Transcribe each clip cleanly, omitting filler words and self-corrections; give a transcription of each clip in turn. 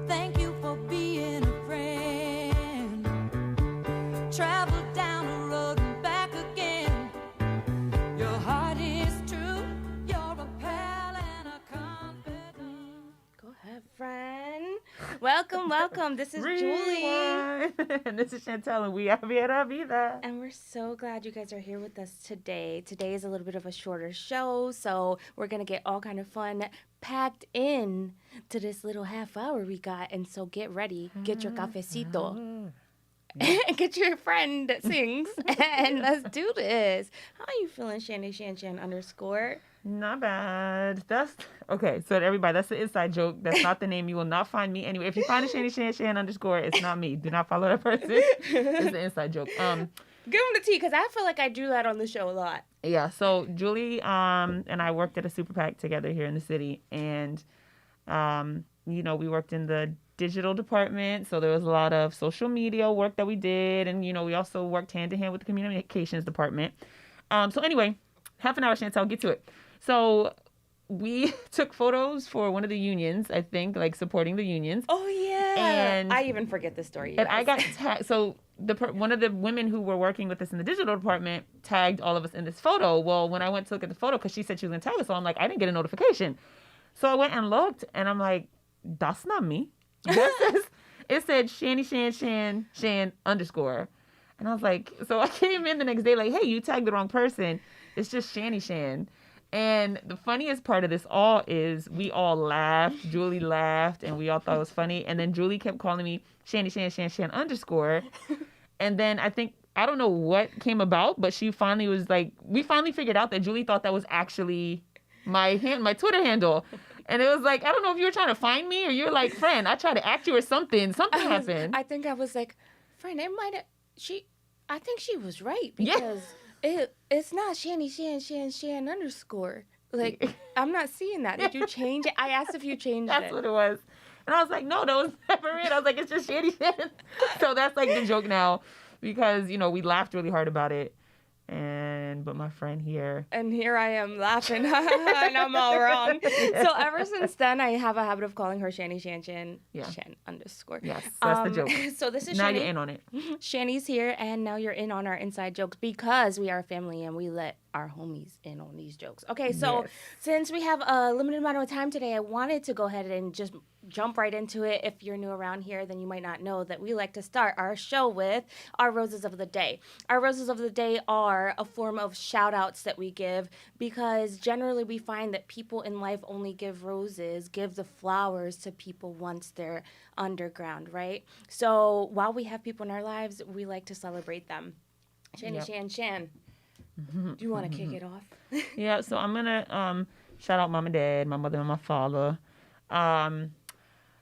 Thank you for being a friend. Travel down the road and back again. Your heart is true. You're a pal and a confidant. Go ahead, friend. Welcome. This is Julie. And this is Chantel, and we are Viera Vida. And we're so glad you guys are here with us today. Today is a little bit of a shorter show, so we're going to get all kind of fun packed in to this little half hour we got. And so get ready. Get your cafecito. And get your friend that sings. And let's do this. How are you feeling, Shandy Shan _? Not bad. That's okay. So everybody, that's the inside joke. That's not the name. You will not find me anywhere. If you find a Shan _, it's not me. Do not follow that person. It's the inside joke. Give them the tea, because I feel like I do that on the show a lot. Yeah. So Julie and I worked at a super PAC together here in the city, and we worked in the digital department. So there was a lot of social media work that we did, and we also worked hand in hand with the communications department. So anyway, half an hour, Chantel, get to it. So we took photos for one of the unions, I think, like supporting the unions. Oh, yeah. And I even forget the story. And I got tagged. So one of the women who were working with us in the digital department tagged all of us in this photo. Well, when I went to look at the photo, because she said she was going to tag us, so I'm like, I didn't get a notification. So I went and looked, and I'm like, that's not me. It said Shanny Shan _. And I was like, so I came in the next day like, hey, you tagged the wrong person. It's just Shanny Shan. And the funniest part of this all is we all laughed. Julie laughed, and we all thought it was funny. And then Julie kept calling me Shanny Shan _. And then I don't know what came about, but she finally was like, we finally figured out that Julie thought that was actually my Twitter handle. And it was like, I don't know if you were trying to find me or you were like, friend, I tried to act you or something. Something happened. I think I was like, friend, I think she was right, because it's not Shanny Shan _. Like, I'm not seeing that. Did you change it? I asked if you changed it. That's what it was. And I was like, no, that was never it. I was like, it's just Shanny Shan. So that's like the joke now, because, we laughed really hard about it. But my friend here. And here I am laughing, and I'm all wrong. So ever since then, I have a habit of calling her Shanny Shan _. Yes, that's the joke. So this is now Shanny. You're in on it. Shanny's here, and now you're in on our inside jokes, because we are a family and we let our homies in on these jokes. Okay, so since we have a limited amount of time today, I wanted to go ahead and just jump right into it. If you're new around here, then you might not know that we like to start our show with our roses of the day. Our roses of the day are a form of shout outs that we give, because generally we find that people in life only give the flowers to people once they're underground, right? So while we have people in our lives, we like to celebrate them. Shanny Shan. Do you want to kick it off? Yeah, so I'm going to shout out mom and dad, my mother and my father.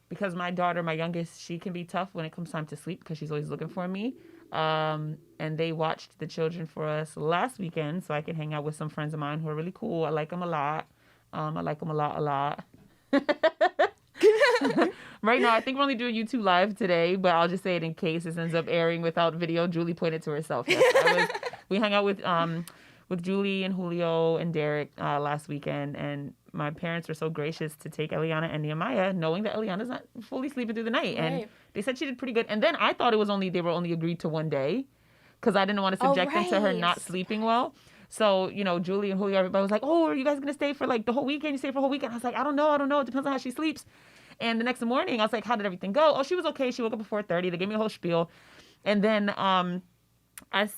Because my daughter, my youngest, she can be tough when it comes time to sleep, because she's always looking for me. And they watched the children for us last weekend, so I can hang out with some friends of mine who are really cool. I like them a lot. I like them a lot. Right now, I think we're only doing YouTube Live today, but I'll just say it in case this ends up airing without video. Julie pointed to herself. Yes, we hung out with Julie and Julio and Derek last weekend, and my parents were so gracious to take Eliana and Nehemiah, knowing that Eliana's not fully sleeping through the night. And they said she did pretty good. And then I thought they were only agreed to one day, because I didn't want to subject them to her not sleeping well. So, Julie and Julio, everybody was like, oh, are you guys going to stay for like the whole weekend? You stay for the whole weekend? I was like, I don't know. It depends on how she sleeps. And the next morning, I was like, how did everything go? Oh, she was okay. She woke up at 4:30. They gave me a whole spiel. And then I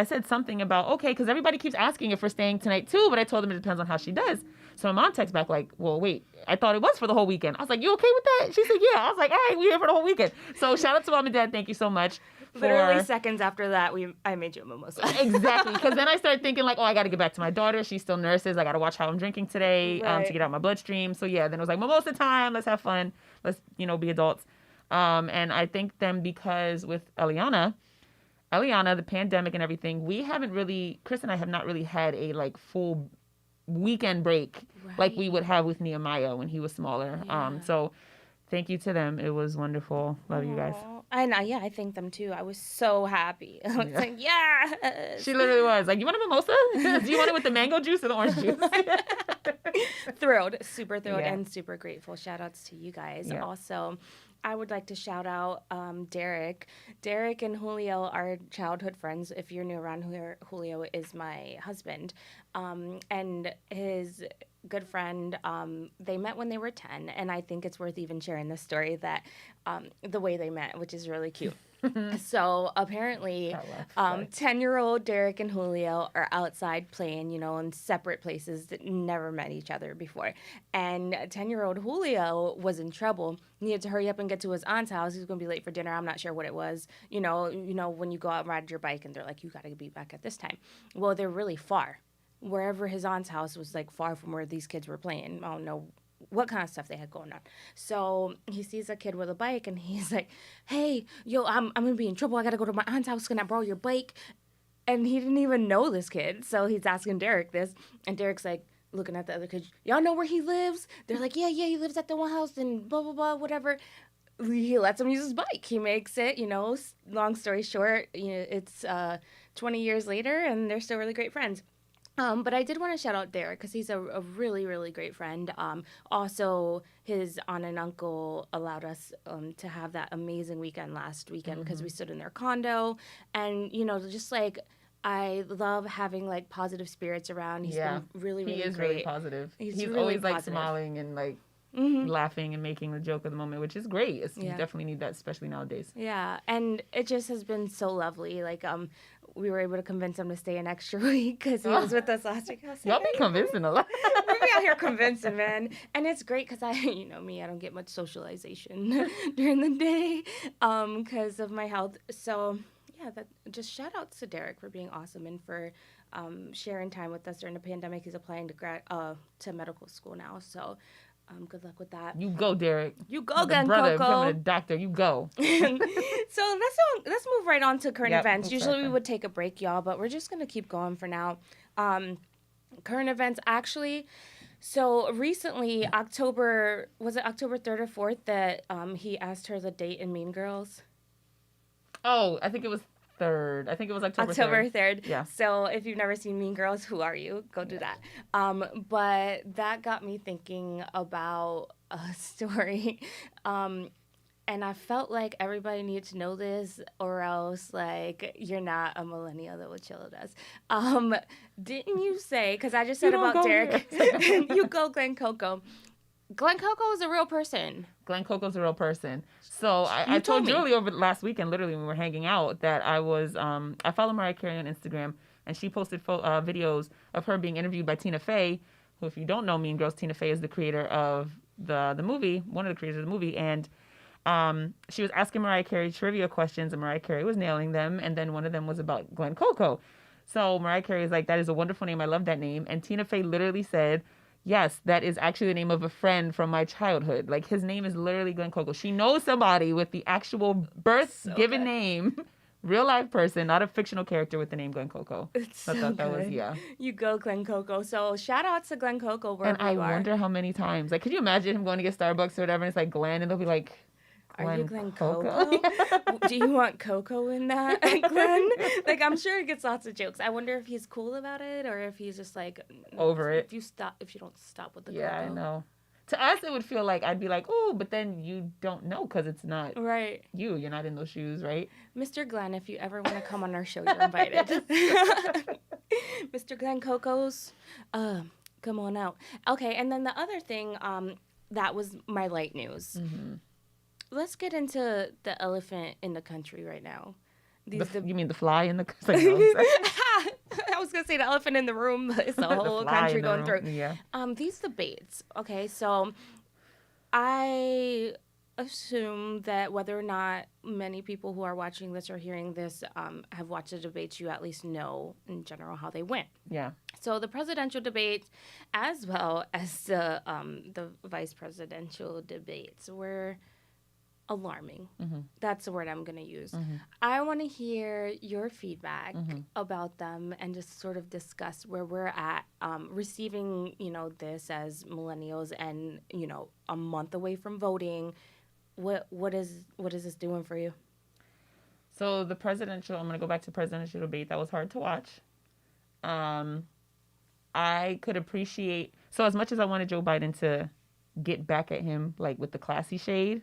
said something about, okay, because everybody keeps asking if we're staying tonight too, but I told them it depends on how she does. So my mom texts back like, well, wait, I thought it was for the whole weekend. I was like, you okay with that? She said, yeah. I was like, all right, we're here for the whole weekend. So shout out to mom and dad. Thank you so much. Literally seconds after that, I made you a mimosa. Exactly. Because then I started thinking like, oh, I got to get back to my daughter. She still nurses. I got to watch how I'm drinking today to get out my bloodstream. So yeah, then it was like mimosa time. Let's have fun. Let's, be adults. And I thank them because with Eliana, the pandemic and everything, Chris and I have not really had a like full weekend break like we would have with Nehemiah when he was smaller. Yeah. So thank you to them. It was wonderful. Love you guys. And I thank them too. I was so happy. I was like, yeah. She literally was like, you want a mimosa? Do you want it with the mango juice or the orange juice? Thrilled, super thrilled, Yeah. and super grateful. Shout outs to you guys. Yeah. Also, I would like to shout out Derek. Derek and Julio are childhood friends. If you're new around here, Julio is my husband. And his good friend, they met when they were 10. And I think it's worth even sharing this story that the way they met, which is really cute. So apparently, 10-year-old Derek and Julio are outside playing, in separate places that never met each other before. And 10-year-old Julio was in trouble. He had to hurry up and get to his aunt's house. He was going to be late for dinner. I'm not sure what it was. When you go out and ride your bike and they're like, you got to be back at this time. Well, they're really far. Wherever his aunt's house was like far from where these kids were playing. I don't know what kind of stuff they had going on. So he sees a kid with a bike and he's like, hey, yo, I'm going to be in trouble. I got to go to my aunt's house. Can I borrow your bike? And he didn't even know this kid. So he's asking Derek this. And Derek's like looking at the other kids. Y'all know where he lives? They're like, yeah, he lives at the one house and blah, blah, blah, whatever. He lets him use his bike. He makes it, long story short, it's 20 years later and they're still really great friends. But I did want to shout out Derek because he's a really, really great friend. Also, his aunt and uncle allowed us to have that amazing weekend last weekend because we stood in their condo. And, just like I love having like positive spirits around. He's been really, really He is great. really positive. He's really always positive. like smiling and like laughing and making the joke of the moment, which is great. You definitely need that, especially nowadays. Yeah, and it just has been so lovely. Like, we were able to convince him to stay an extra week because he was with us last week. Y'all be convincing a lot. We be out here convincing, man. And it's great because I don't get much socialization during the day because of my health. So, yeah, just shout outs to Derek for being awesome and for sharing time with us during the pandemic. He's applying to medical school now. So, good luck with that. You go, Derek. You go, Glen Coco. Becoming a Coco. doctor. You go. So let's move right on to current events. Usually we would take a break, y'all, but we're just gonna keep going for now. Current events, actually. So recently, October 3rd or 4th that he asked her the date in Mean Girls? Oh, I think it was 3rd. I think it was October 3rd. Yeah. So if you've never seen Mean Girls, who are you? Go do that. But that got me thinking about a story. And I felt like everybody needed to know this, or else, like, you're not a millennial that would chill with us. Didn't you say, because I just said about Derek, you go Glen Coco. Glen Coco is a real person. Glen Coco's a real person. So I told Julie over last weekend, literally when we were hanging out, that I was, I follow Mariah Carey on Instagram, and she posted videos of her being interviewed by Tina Fey, who, if you don't know Mean Girls, Tina Fey is the creator of the movie, one of the creators of the movie, and she was asking Mariah Carey trivia questions, and Mariah Carey was nailing them, and then one of them was about Glen Coco. So Mariah Carey is like, that is a wonderful name, I love that name, and Tina Fey literally said, yes, that is actually the name of a friend from my childhood. Like, his name is literally Glen Coco. She knows somebody with the actual birth-given name, real life person, not a fictional character with the name Glen Coco. It's so that good. was, yeah. You go Glen Coco. So shout out to Glen Coco wherever And you are. I wonder how many times. Like, could you imagine him going to get Starbucks or whatever, and it's like Glen, and they'll be like, are you Glen Coco? Do you want Coco in that, Glen? Like, I'm sure he gets lots of jokes. I wonder if he's cool about it or if he's just like over it. If you don't stop with the yeah, Coco. I know. To us, it would feel like I'd be like, oh, but then you don't know because it's not right. you. You're not in those shoes, right? Mr. Glenn, if you ever want to come on our show, you're invited. Mr. Glen Coco's, come on out. Okay, and then the other thing, that was my light news. Mm-hmm. Let's get into the elephant in the country right now. You mean the fly in the... I was going to say the elephant in the room, but it's the whole country going through. Yeah. These debates. Okay, so I assume that whether or not many people who are watching this or hearing this have watched the debates, you at least know in general how they went. Yeah. So the presidential debates, as well as the vice presidential debates, were alarming. Mm-hmm. That's the word I'm going to use. Mm-hmm. I want to hear your feedback Mm-hmm. about them and just sort of discuss where we're at receiving, this as millennials and, a month away from voting. What is this doing for you? So I'm going to go back to presidential debate. That was hard to watch. I could appreciate, So as much as I wanted Joe Biden to get back at him, like with the classy shade,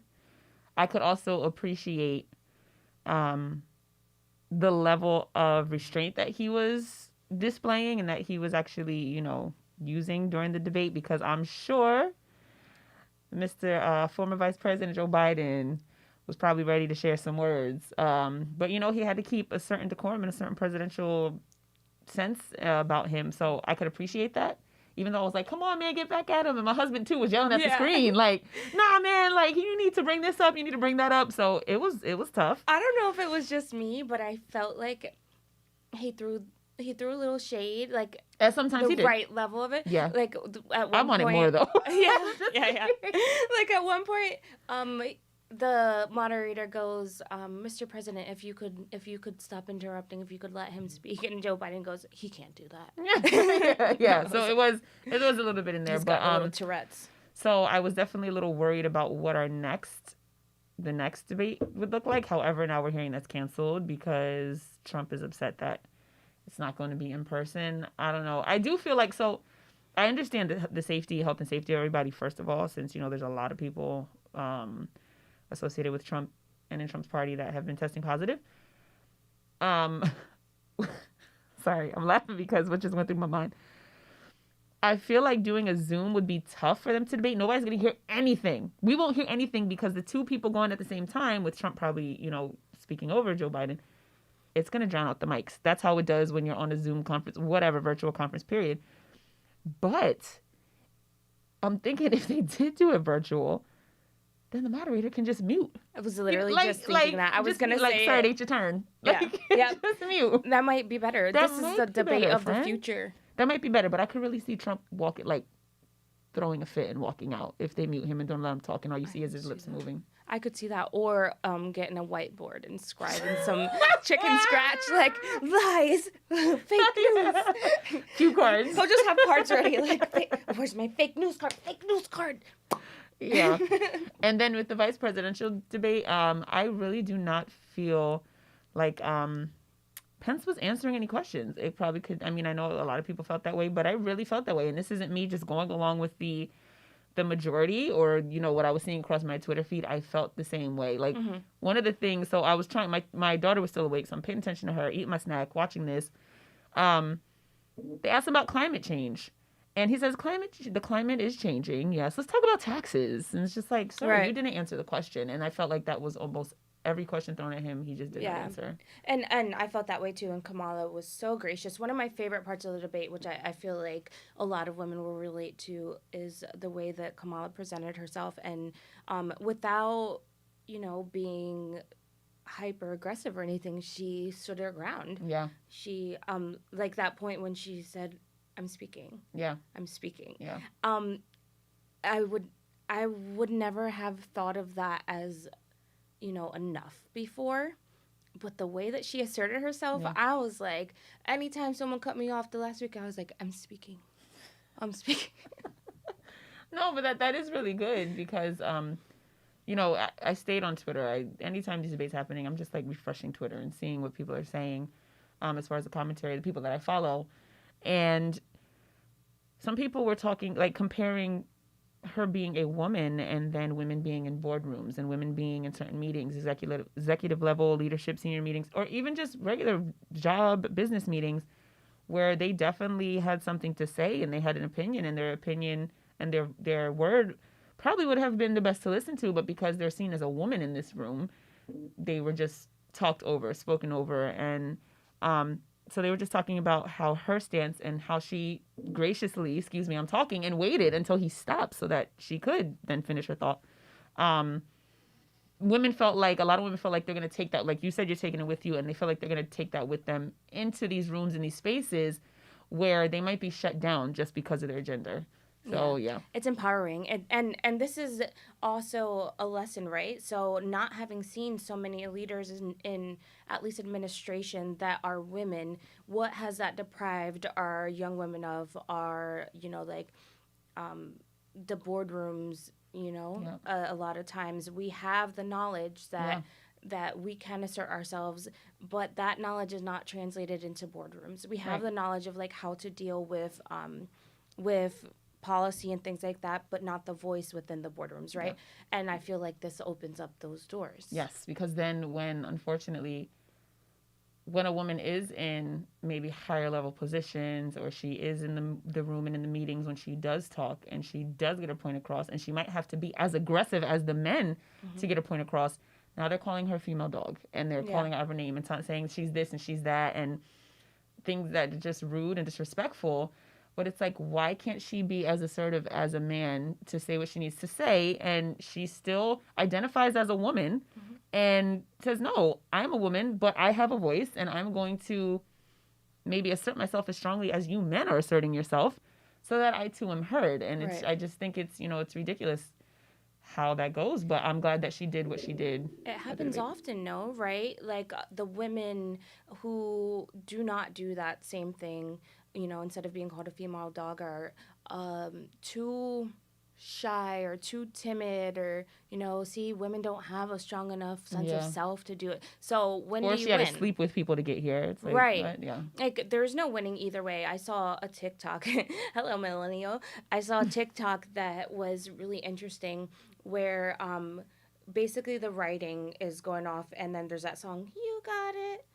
I could also appreciate the level of restraint that he was displaying and that he was actually, using during the debate, because I'm sure Mr. Former Vice President Joe Biden was probably ready to share some words. But, he had to keep a certain decorum and a certain presidential sense about him. So I could appreciate that. Even though I was like, come on, man, get back at him. And my husband, too, was yelling at the screen. Like, nah, man, like, you need to bring this up. You need to bring that up. So it was tough. I don't know if it was just me, but I felt like he threw a little shade, like sometimes he the did. right level of it. Yeah. Like at one I wanted point, more, though. yeah. Like at one point, the moderator goes, Mr. President, if you could stop interrupting, if you could let him speak, and Joe Biden goes, he can't do that. Yeah. So it was a little bit in there, He's but got a little Tourette's. So I was definitely a little worried about what the next debate would look like. However, now we're hearing that's canceled because Trump is upset that it's not going to be in person. I don't know. I do feel like, so I understand the health and safety of everybody, first of all, since, there's a lot of people associated with Trump and in Trump's party that have been testing positive. Sorry, I'm laughing because what just went through my mind. I feel like doing a Zoom would be tough for them to debate. Nobody's going to hear anything. We won't hear anything because the two people going at the same time, with Trump probably, speaking over Joe Biden, it's going to drown out the mics. That's how it does when you're on a Zoom conference, whatever, virtual conference, period. But I'm thinking if they did do it virtual, then the moderator can just mute. I was literally just thinking that. I was going to say, sorry, it's your turn. Yeah. Just mute. That might be better. This is the debate of the future. That might be better, but I could really see Trump throwing a fit and walking out if they mute him and don't let him talk, and all you see is his lips moving. I could see that, or getting a whiteboard and scribing some chicken scratch, like, lies, fake news. Cue cards. He'll just have cards ready, like, where's my fake news card? Fake news card. Yeah. And then with the vice presidential debate, I really do not feel like Pence was answering any questions. It probably could. I mean, I know a lot of people felt that way, but I really felt that way. And this isn't me just going along with the majority or, what I was seeing across my Twitter feed. I felt the same way. Like, one of the things, so I was trying, my daughter was still awake, so I'm paying attention to her, eating my snack, watching this. They asked about climate change. And he says, the climate is changing. Yes, let's talk about taxes. And it's just like, sorry, you didn't answer the question. And I felt like that was almost every question thrown at him, he just didn't answer. And I felt that way too. And Kamala was so gracious. One of my favorite parts of the debate, which I feel like a lot of women will relate to, is the way that Kamala presented herself. And without, being hyper aggressive or anything, she stood her ground. Yeah. She, like that point when she said, I'm speaking. Yeah. I'm speaking. Yeah. I would never have thought of that as, enough before. But the way that she asserted herself, I was like, anytime someone cut me off the last week, I was like, I'm speaking. I'm speaking. No, but that is really good because, I stayed on Twitter. Anytime these debates happening, I'm just like refreshing Twitter and seeing what people are saying as far as the commentary, the people that I follow. And some people were talking, like comparing her being a woman and then women being in boardrooms and women being in certain meetings, executive level leadership, senior meetings, or even just regular job business meetings where they definitely had something to say and they had an opinion, and their opinion and their word probably would have been the best to listen to, but because they're seen as a woman in this room, they were just talked over, spoken over. And so they were just talking about how her stance and how she graciously, I'm talking, and waited until he stopped so that she could then finish her thought. A lot of women felt like they're going to take that, like you said, you're taking it with you, and they feel like they're going to take that with them into these rooms and these spaces where they might be shut down just because of their gender. So, yeah. It's empowering. And this is also a lesson, right? So not having seen so many leaders in at least administration that are women, what has that deprived our young women of? Our, the boardrooms, a lot of times we have the knowledge that we can assert ourselves, but that knowledge is not translated into boardrooms. We have the knowledge of, like, how to deal with policy and things like that, but not the voice within the boardrooms, right? Yeah. And I feel like this opens up those doors. Yes, because then unfortunately, when a woman is in maybe higher level positions, or she is in the room and in the meetings, when she does talk and she does get her point across, and she might have to be as aggressive as the men to get her point across, now they're calling her female dog, and they're calling out her name and saying she's this and she's that, and things that are just rude and disrespectful. But it's like, why can't she be as assertive as a man to say what she needs to say? And she still identifies as a woman and says, no, I'm a woman, but I have a voice, and I'm going to maybe assert myself as strongly as you men are asserting yourself, so that I too am heard. And it's, I just think it's, it's ridiculous how that goes, but I'm glad that she did what she did. It happens often, no, right? Like the women who do not do that same thing, instead of being called a female dog, are too shy or too timid, or see, women don't have a strong enough sense of self to do it. So when or do you she had win? to sleep with people to get here. It's like, right? What? Yeah. Like there's no winning either way. I saw a TikTok. Hello, millennial. I saw a TikTok that was really interesting, where basically the writing is going off, and then there's that song, "You Got It,"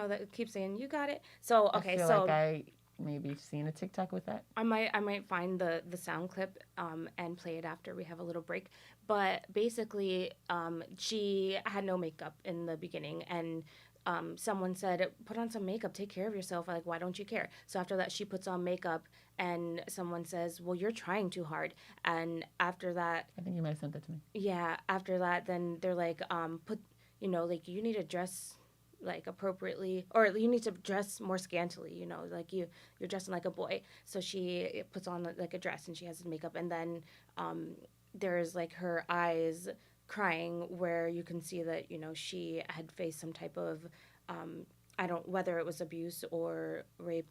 that keeps saying "You got it." So okay, I feel so like I maybe seen a TikTok with that. I might find the sound clip and play it after we have a little break. But basically, she had no makeup in the beginning, and someone said, "Put on some makeup, take care of yourself. Like, why don't you care?" So after that, she puts on makeup, and someone says, "Well, you're trying too hard." And after that, I think you might have sent that to me. Yeah, after that, then they're like, like you need to dress like appropriately, or you need to dress more scantily, like you're dressing like a boy. So she puts on like a dress, and she has makeup, and then there's like her eyes crying, where you can see that she had faced some type of whether it was abuse or rape,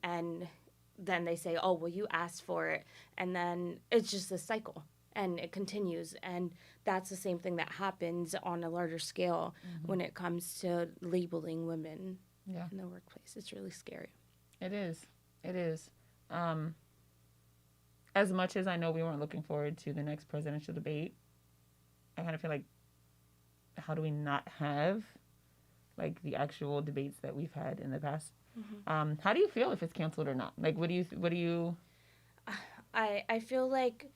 and then they say, "Oh, well, you asked for it," and then it's just a cycle. And it continues, and that's the same thing that happens on a larger scale when it comes to labeling women in the workplace. It's really scary. It is. It is. As much as I know we weren't looking forward to the next presidential debate, I kind of feel like, how do we not have like the actual debates that we've had in the past? How do you feel if it's canceled or not? Like, what do you? I feel like.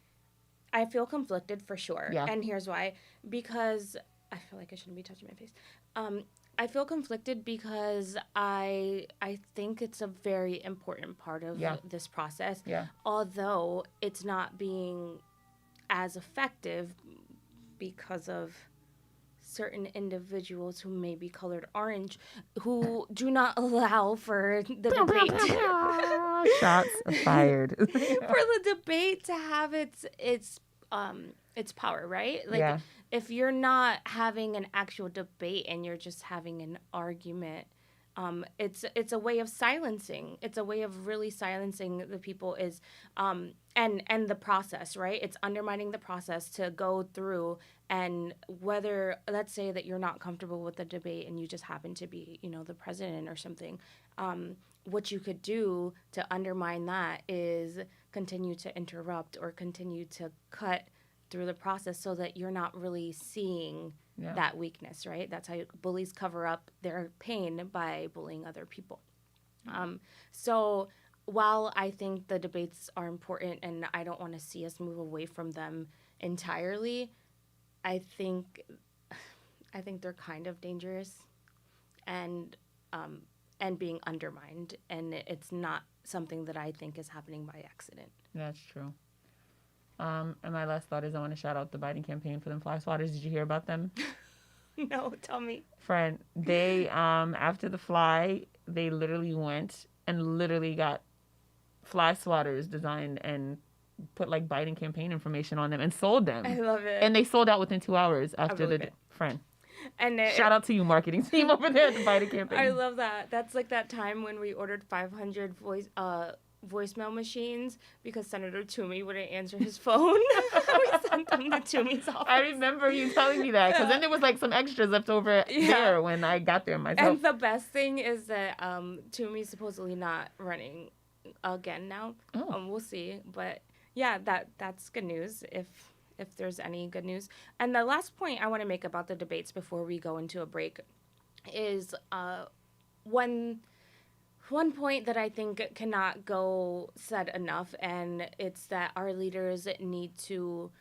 I feel conflicted for sure. Yeah. And here's why. Because I feel like I shouldn't be touching my face. I feel conflicted because I think it's a very important part of this process. Yeah. Although it's not being as effective because of certain individuals who may be colored orange, who do not allow for the debate. Shots fired. For the debate to have its power, right? Like if you're not having an actual debate and you're just having an argument, it's a way of silencing. It's a way of really silencing the people, is and the process, right? It's undermining the process to go through. And whether, let's say that you're not comfortable with the debate and you just happen to be, the president or something, what you could do to undermine that is continue to interrupt or continue to cut through the process, so that you're not really seeing that weakness, right? That's how bullies cover up their pain, by bullying other people. So while I think the debates are important and I don't want to see us move away from them entirely, I think they're kind of dangerous and being undermined, and it's not something that I think is happening by accident. That's true. And my last thought is, I want to shout out the Biden campaign for them fly swatters. Did you hear about them? No, tell me. Friend, they after the fly, they literally went and literally got fly swatters designed and put like Biden campaign information on them and sold them. I love it. And they sold out within 2 hours after the friend. And shout out to you, marketing team over there at the Biden campaign. I love that. That's like that time when we ordered 500 voicemail machines because Senator Toomey wouldn't answer his phone. We sent them to Toomey's office. I remember you telling me that, because then there was like some extras left over there when I got there myself. And the best thing is that Toomey's supposedly not running again now. We'll see, but Yeah, that's good news if there's any good news. And the last point I want to make about the debates before we go into a break is one one point that I think cannot go said enough, and it's that our leaders need to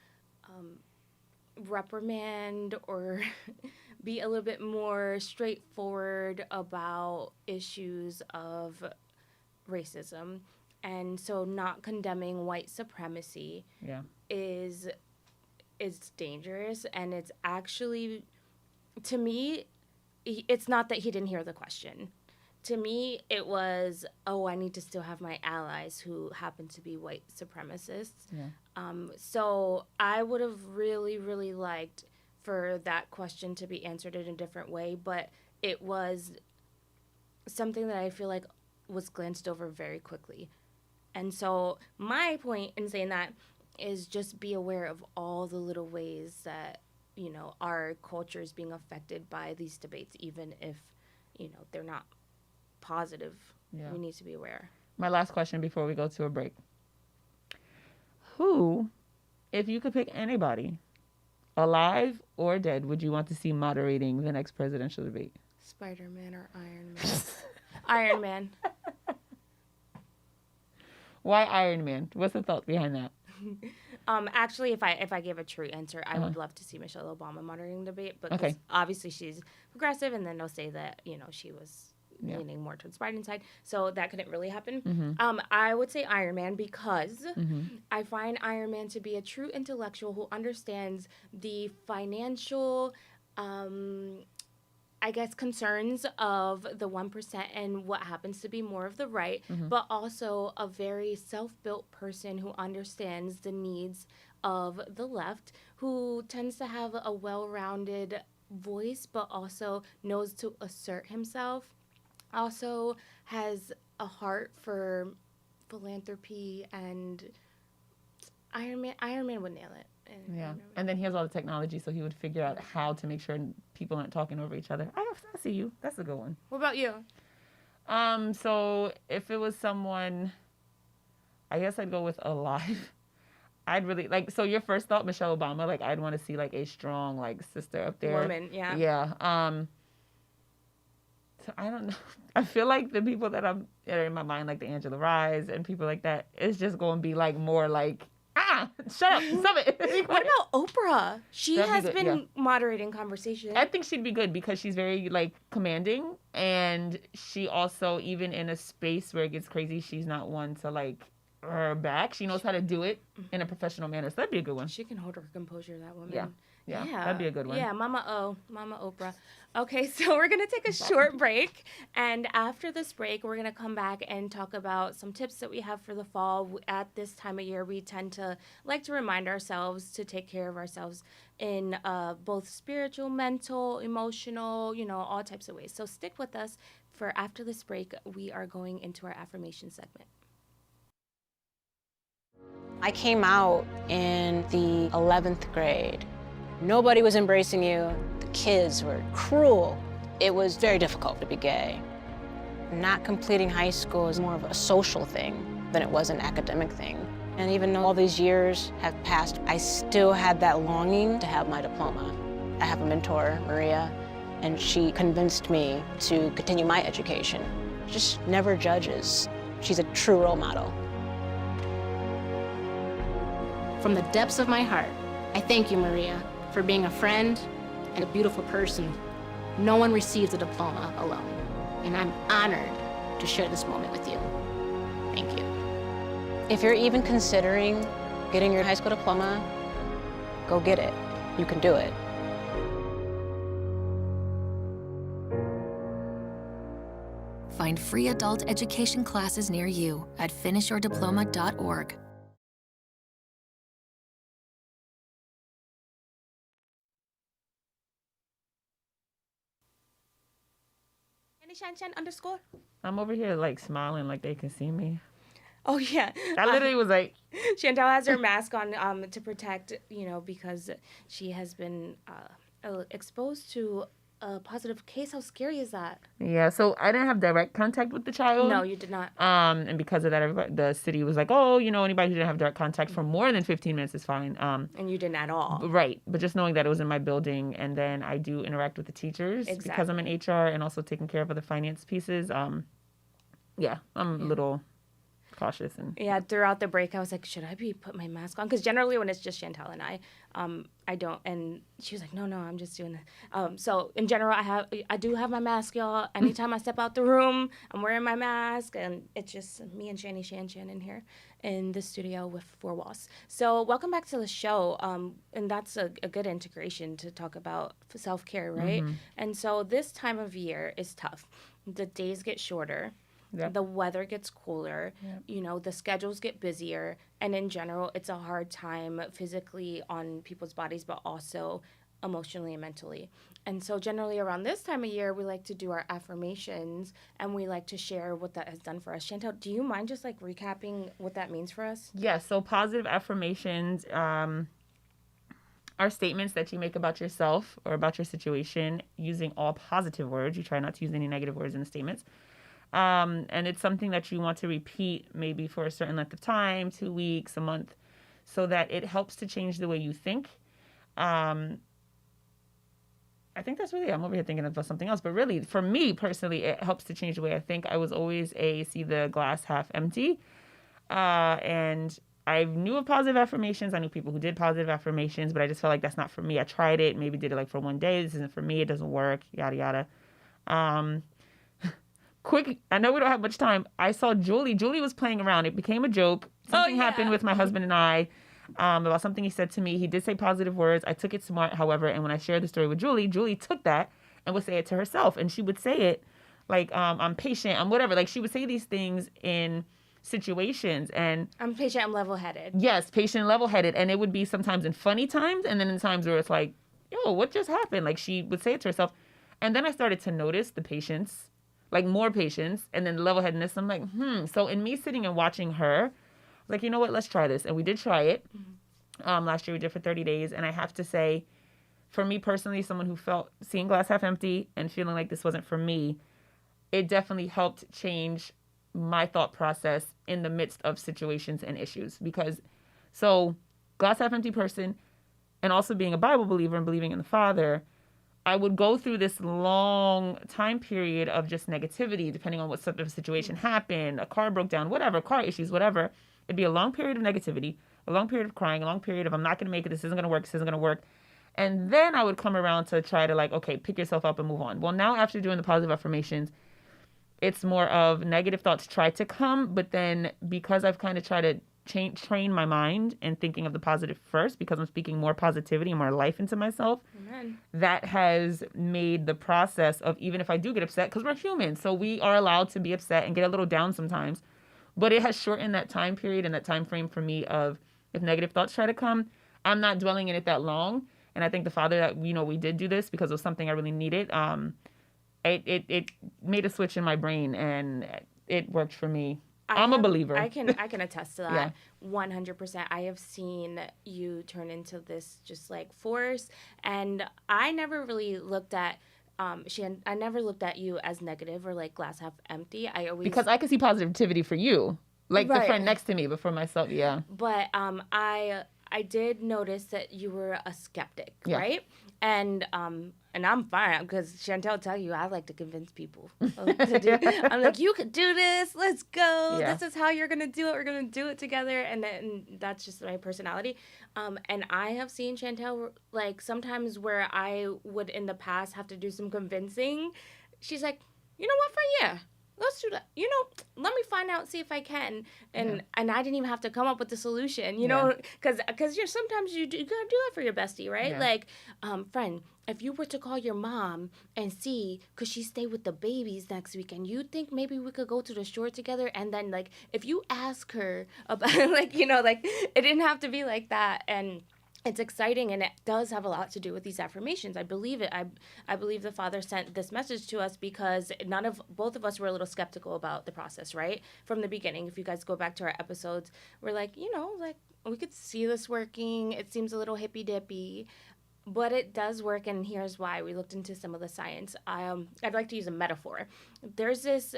reprimand or be a little bit more straightforward about issues of racism. And so not condemning white supremacy Yeah. is dangerous, and it's actually, to me, it's not that he didn't hear the question. To me, it was, oh, I need to still have my allies who happen to be white supremacists. Yeah. So I would have really, really liked for that question to be answered in a different way, but it was something that I feel like was glanced over very quickly. And so my point in saying that is just be aware of all the little ways that, our culture is being affected by these debates, even if, they're not positive. Yeah. We need to be aware. My last question before we go to a break. Who, if you could pick anybody, alive or dead, would you want to see moderating the next presidential debate? Spider-Man or Iron Man? Iron Man. Why Iron Man? What's the thought behind that? Actually, if I gave a true answer, I would love to see Michelle Obama moderating the debate, but obviously she's progressive, and then they'll say that she was leaning more towards Biden's side, so that couldn't really happen. Mm-hmm. I would say Iron Man because I find Iron Man to be a true intellectual who understands the financial, I guess, concerns of the 1% and what happens to be more of the right, but also a very self-built person who understands the needs of the left, who tends to have a well-rounded voice, but also knows to assert himself, also has a heart for philanthropy, and Iron Man would nail it. And then he has all the technology, so he would figure out how to make sure people aren't talking over each other. I see you. That's a good one. What about you? So if it was someone, I guess I'd go with alive. I'd really so your first thought, Michelle Obama, I'd want to see a strong sister up there. Woman, yeah. Yeah. So I don't know. I feel like the people that are in my mind, the Angela Rise and people like that, it's just going to be more shut up, stop it. What about Oprah? She has been moderating conversation. I think she'd be good because she's very commanding, and she also, even in a space where it gets crazy, she's not one to her back. She knows how to do it in a professional manner. So that'd be a good one. She can hold her composure, that woman. Yeah, that'd be a good one. Yeah, Mama Oprah. Okay, so we're going to take a short break. And after this break, we're going to come back and talk about some tips that we have for the fall. At this time of year, we tend to like to remind ourselves to take care of ourselves in both spiritual, mental, emotional, all types of ways. So stick with us for after this break. We are going into our affirmation segment. I came out in the 11th grade. Nobody was embracing you. The kids were cruel. It was very difficult to be gay. Not completing high school is more of a social thing than it was an academic thing. And even though all these years have passed, I still had that longing to have my diploma. I have a mentor, Maria, and she convinced me to continue my education. Just never judges. She's a true role model. From the depths of my heart, I thank you, Maria, for being a friend and a beautiful person. No one receives a diploma alone, and I'm honored to share this moment with you. Thank you. If you're even considering getting your high school diploma, go get it. You can do it. Find free adult education classes near you at finishyourdiploma.org. Shan _ I'm over here smiling like they can see me. Oh yeah, I literally was Chantel has her mask on to protect, because she has been exposed to a positive case. How scary is that? Yeah, so I didn't have direct contact with the child. No, you did not. And because of that, the city was like, oh, anybody who didn't have direct contact for more than 15 minutes is fine. And you didn't at all. Right. But just knowing that it was in my building, and then I do interact with the teachers because I'm in HR and also taking care of other finance pieces. Yeah, I'm a little cautious. Yeah, throughout the break, I was like, should I put my mask on? Because generally when it's just Chantel and I don't. And she was like, no, I'm just doing that. So in general, I do have my mask, y'all. Anytime I step out the room, I'm wearing my mask, and it's just me and Shan in here in the studio with 4 walls. So welcome back to the show. And that's a good integration to talk about self-care, right? And so this time of year is tough. The days get shorter. Yep. The weather gets cooler, the schedules get busier, and in general, it's a hard time physically on people's bodies, but also emotionally and mentally. And so generally around this time of year, we like to do our affirmations, and we like to share what that has done for us. Chantel, do you mind just recapping what that means for us? Yeah, so positive affirmations are statements that you make about yourself or about your situation using all positive words. You try not to use any negative words in the statements. And it's something that you want to repeat maybe for a certain length of time, 2 weeks, a month, so that it helps to change the way you think. I think that's really, I'm over here thinking about something else, but really for me personally, it helps to change the way I think. I was always see the glass half empty. And I knew of positive affirmations. I knew people who did positive affirmations, but I just felt like that's not for me. I tried it, maybe did it for one day. This isn't for me. It doesn't work, yada, yada. Quick, I know we don't have much time. I saw Julie. Julie was playing around. It became a joke. Something happened with my husband and I about something he said to me. He did say positive words. I took it smart, however, and when I shared the story with Julie, Julie took that and would say it to herself. And she would say it I'm patient, I'm whatever. She would say these things in situations. And I'm patient, I'm level-headed. Yes, patient and level-headed. And it would be sometimes in funny times and then in times where it's like, yo, what just happened? She would say it to herself. And then I started to notice the patience. More patience, and then level-headedness. I'm like, So in me sitting and watching her, I was like, you know what, let's try this. And we did try it. Last year we did for 30 days. And I have to say, for me personally, someone who felt seeing glass half empty and feeling like this wasn't for me, it definitely helped change my thought process in the midst of situations and issues. Because, so glass half empty person, and also being a Bible believer and believing in the Father, I would go through this long time period of just negativity, depending on what sort of situation happened, a car broke down, whatever, car issues, whatever. It'd be a long period of negativity, a long period of crying, a long period of I'm not going to make it, this isn't going to work, this isn't going to work. And then I would come around to try to okay, pick yourself up and move on. Well, now after doing the positive affirmations, it's more of negative thoughts try to come, but then because I've kind of tried to train my mind and thinking of the positive first, because I'm speaking more positivity and more life into myself. Amen. That has made the process of, even if I do get upset, because we're human, so we are allowed to be upset and get a little down sometimes, but it has shortened that time period and that time frame for me of, if negative thoughts try to come, I'm not dwelling in it that long. And I think the Father that we did do this because it was something I really needed. It made a switch in my brain and it worked for me. I'm a believer. I can attest to that. 100%. I have seen you turn into this just force, and I never really looked at I never looked at you as negative or glass half empty. Because I can see positivity for you, the friend next to me, but for myself, yeah. But I did notice that you were a skeptic, right? And I'm fine because Chantel tell you I like to convince people. I'm like, you could do this. Let's go. Yeah. This is how you're gonna do it. We're gonna do it together. And that's just my personality. And I have seen Chantel sometimes where I would in the past have to do some convincing. She's like, you know what, friend? Yeah. Let's do that. Let me find out, see if I can. And I didn't even have to come up with the solution, because sometimes you gotta do that for your bestie, right? Yeah. Friend, if you were to call your mom and see, could she stay with the babies next weekend, you think maybe we could go to the store together? And then if you ask her about it didn't have to be like that. And it's exciting, and it does have a lot to do with these affirmations. I believe it. I believe the Father sent this message to us because both of us were a little skeptical about the process, right? From the beginning. If you guys go back to our episodes, we're we could see this working. It seems a little hippy-dippy. But it does work, and here's why. We looked into some of the science. I'd like to use a metaphor. There's this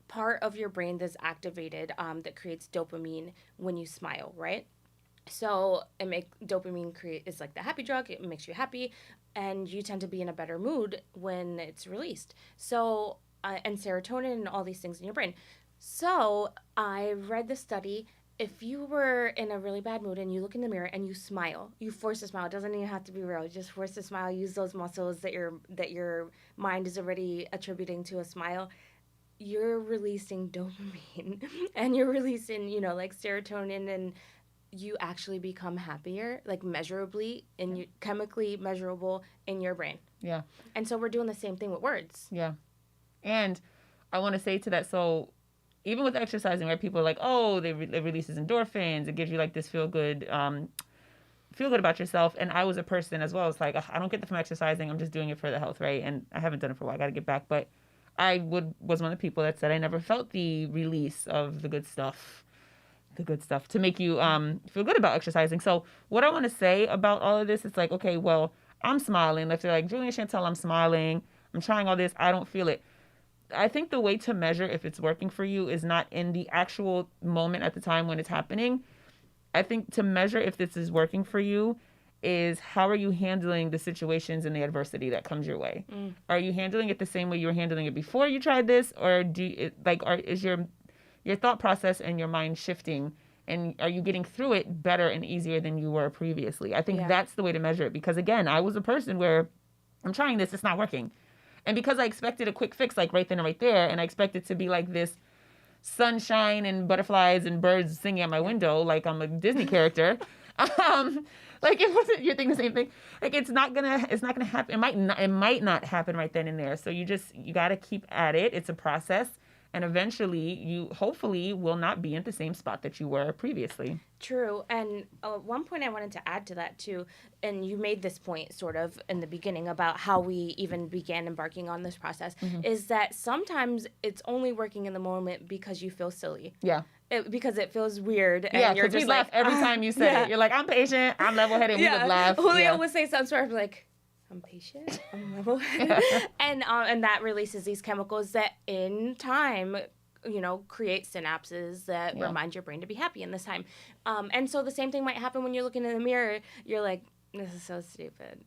part of your brain that's activated that creates dopamine when you smile, right? So dopamine is like the happy drug. It makes you happy, and you tend to be in a better mood when it's released. So and serotonin and all these things in your brain. So I read the study. If you were in a really bad mood and you look in the mirror and you smile, you force a smile. It doesn't even have to be real. You just force a smile. Use those muscles that your mind is already attributing to a smile. You're releasing dopamine and you're releasing, like serotonin, and you actually become happier, like measurably chemically measurable in your brain. Yeah. And so we're doing the same thing with words. Yeah. And I want to say to that, so even with exercising, right, people are like, oh, it releases endorphins. It gives you like this feel good about yourself. And I was a person as well. It's like, I don't get that from exercising. I'm just doing it for the health, right? And I haven't done it for a while. I got to get back. But I was one of the people that said I never felt the release of the good stuff to make you feel good about exercising. So what I want to say about all of this is like, okay, well, I'm smiling. If they're like, Julie and Chantel, I'm smiling. I'm trying all this. I don't feel it. I think the way to measure if it's working for you is not in the actual moment at the time when it's happening. I think to measure if this is working for you is how are you handling the situations and the adversity that comes your way? Are you handling it the same way you were handling it before you tried this, or is your thought process and your mind shifting, and are you getting through it better and easier than you were previously? I think that's the way to measure it, because again, I was a person where I'm trying this, it's not working. And because I expected a quick fix, like right then and right there, and I expected to be like this sunshine and butterflies and birds singing at my window, like I'm a Disney character, like it wasn't. You're thinking the same thing. Like it's not gonna happen. It might not happen right then and there. So you got to keep at it. It's a process. And eventually, you hopefully will not be in the same spot that you were previously. True. And one point I wanted to add to that, too, and you made this point sort of in the beginning about how we even began embarking on this process, is that sometimes it's only working in the moment because you feel silly. Yeah. Because it feels weird. And yeah, you're because just we laugh every time you said it. You're like, I'm patient, I'm level-headed, we would laugh. Julio would say something sort of like, I'm patient, I'm level-headed. and that releases these chemicals that in time, create synapses that remind your brain to be happy in this time. And so the same thing might happen when you're looking in the mirror. You're like, this is so stupid.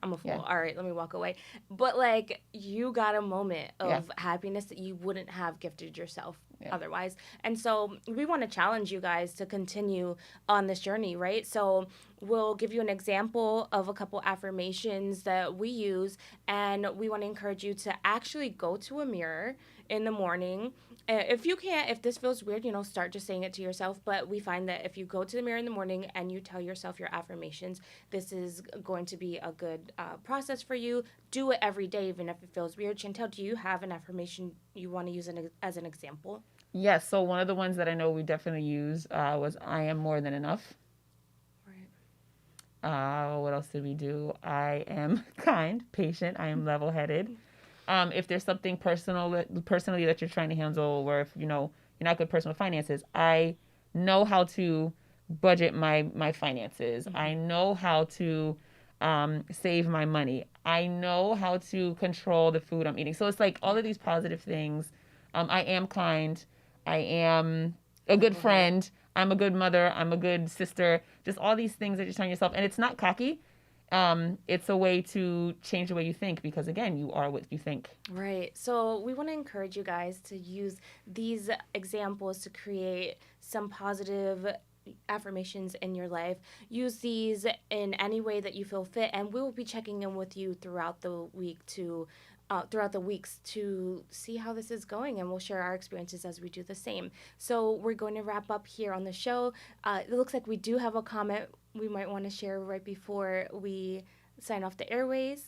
I'm a fool. All right, let me walk away. But like, you got a moment of happiness that you wouldn't have gifted yourself otherwise. And so we want to challenge you guys to continue on this journey, right? So we'll give you an example of a couple affirmations that we use, and we want to encourage you to actually go to a mirror in the morning. If you can't, if this feels weird, start just saying it to yourself. But we find that if you go to the mirror in the morning and you tell yourself your affirmations, this is going to be a good process for you. Do it every day, even if it feels weird. Chantel, do you have an affirmation you want to use as an example? Yes. So one of the ones that I know we definitely use was I am more than enough. Right. What else did we do? I am kind, patient. I am level-headed. If there's something personally that you're trying to handle, or if you're not good person with finances, I know how to budget my finances. I know how to save my money. I know how to control the food I'm eating. So it's like all of these positive things. I am kind. I am a good friend. I'm a good mother. I'm a good sister. Just all these things that you're telling yourself. And it's not cocky. It's a way to change the way you think, because again, you are what you think. Right. So we want to encourage you guys to use these examples to create some positive affirmations in your life. Use these in any way that you feel fit, and we will be checking in with you throughout the weeks to see how this is going, and we'll share our experiences as we do the same. So we're going to wrap up here on the show. It looks like we do have a comment we might want to share right before we sign off the airways.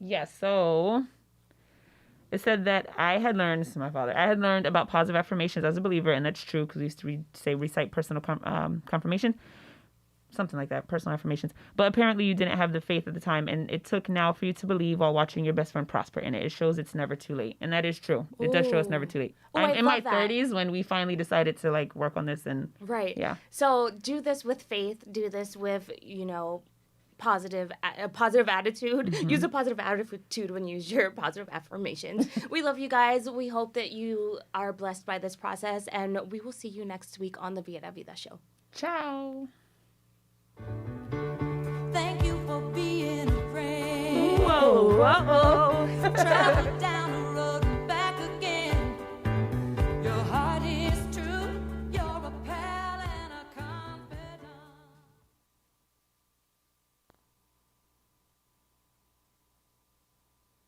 Yes, so it said that I had learned about positive affirmations as a believer, and that's true, because we used to recite personal confirmation, something like that, personal affirmations. But apparently you didn't have the faith at the time, and it took now for you to believe while watching your best friend prosper in it. It shows it's never too late, and that is true. It does show it's never too late. I'm in my 30s when we finally decided to work on this, and right. Yeah. So do this with faith. Do this with positive attitude. Use a positive attitude when you use your positive affirmations. We love you guys. We hope that you are blessed by this process, and we will see you next week on the Viera Vida show. Ciao. Thank you for being a friend. Whoa, whoa.